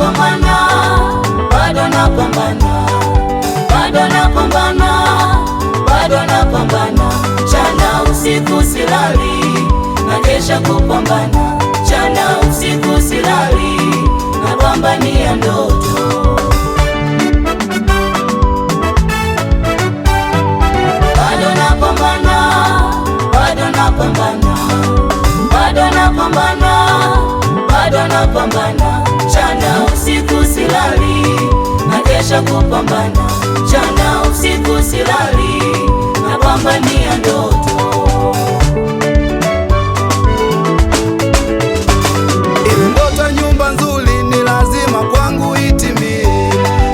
napambana, bado napambana, bado napambana, bado napambana, mchana usiku silali, nakesha kupambana, mchana usiku silali, napambania ndoto. Bado napambana, bado napambana, bado napambana, bado napambana, mchana usiku silali, nakesha kupambana, mchana usiku silali, napambania ndoto. Ile ndoto nyumba nzuri ni lazima kwangu itimie,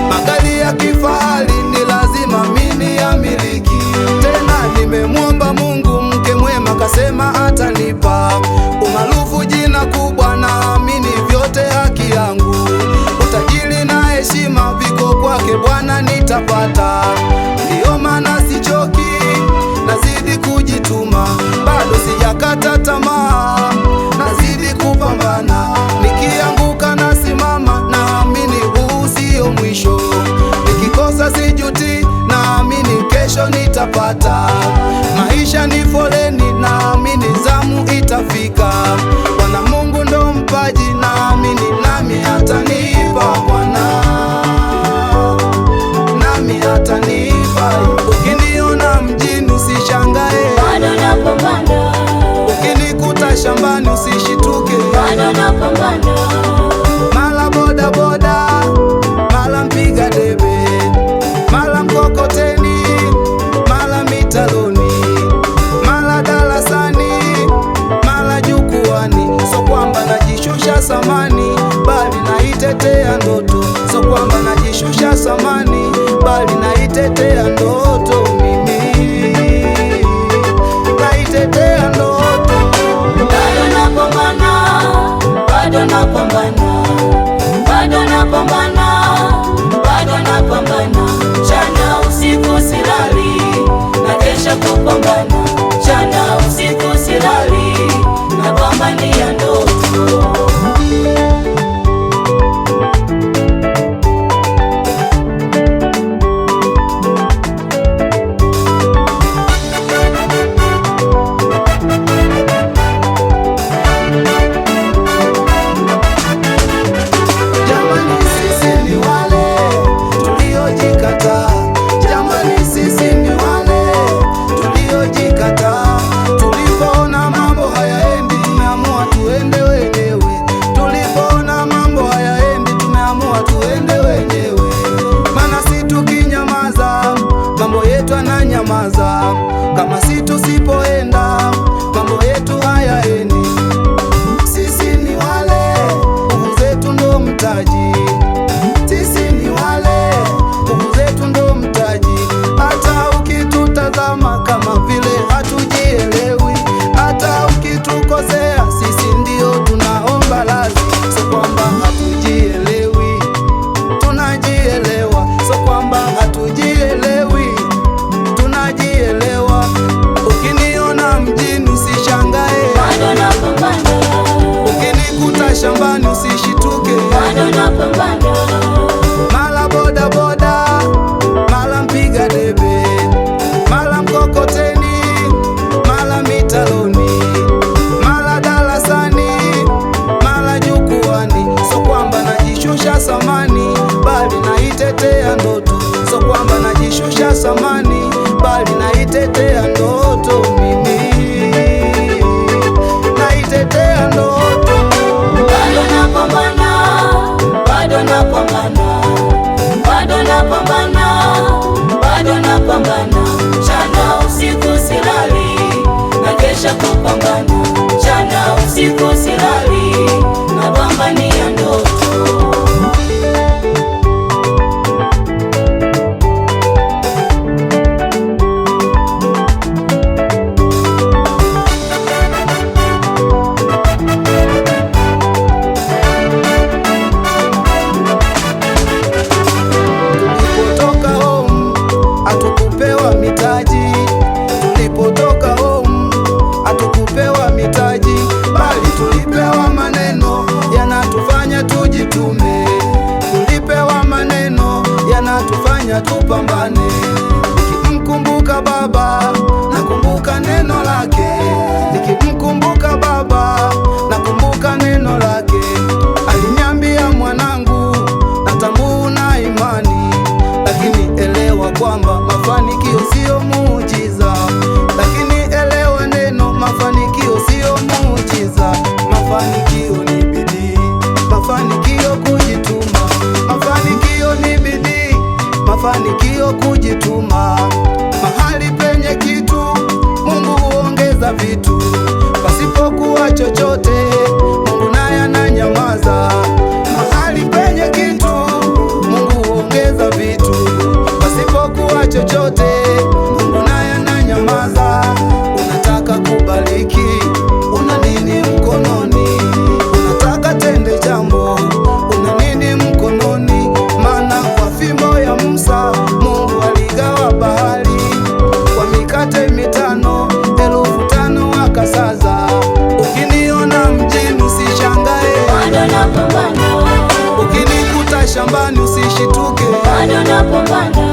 magari ya kifahari ni lazima mimi yamiliki. Tena nimemwomba Mungu mke mwema, kasema atanipa umaarufu, jina kubwa, naamini vyote haki yangu. Utajiri na heshima viko kwake Bwana nitapata, ndiyo maana sichoki, nazidi kujituma, bado sijakata tamaa, nazidi kupambana, nikianguka nasimama, naamini huu sio mwisho, nikikosa sijuti, naamini kesho nitapata. Maisha ni foleni, naamini zamu itafika, Bwana Mungu ndo mpaji, naamini nami atanipa Bwana, nami atanipa. Ukiniona mjini usishangae, Bado napambana, ukinikuta shambani usishituke, bado napambana, mala boda boda, mala mpiga debe, mala mkokoteni, mala mitaloni, mala darasani, mala jukwani. So kwamba najishusha samani, bali naitetea ndoto. So kwamba najishusha samani, bali naitetea ndoto. Mimi naitetea ndoto. bado napambana, bado napambana, bado napambana, bado napambana, mchana usiku silali, nakesha kupambana, mchana usiku silali, napambania ndoto. Jamani, sisi ni wale tuliojikataa. Jamani, sisi ni wale tuliojikataa. Tulipoona mambo hayaendi, tumeamua tuende wenyewe. Tulipoona mambo hayaendi, tumeamua tuende wenyewe. Maana si tukinyamaza, mambo yetu yananyamaza. Kama si tusipoenda, mambo yetu hayaendi. Sisi ni wale, nguvu zetu ndo mtaji. Sisi ni wale, nguvu zetu ndo mtaji. Hata ukitutazama kama vile hatujielewi, hata ukitukosea, sisi ndio tunaomba radhi. So kwamba hatujielewi, tunajielewa. So kwamba hatujielewi, tunajielewa. Ukiniona mjini usishangae, Bado napambana, ukinikuta shambani usishituke, bado napambana, mala boda boda, mala mpiga debe, mala mkokoteni, mala mitaloni, mala darasani, mala jukwani. So kwamba najishusha samani, bali naitetea ndoto. So kwamba najishusha samani, bali naitetea ndoto. Mimi naitetea ndoto. bado napambana, bado napambana, bado napambana, bado napambana, mchana usiku silali, nakesha kupambana, mchana usiku silali, napambania ndoto. shambani usishituke, bado napambana,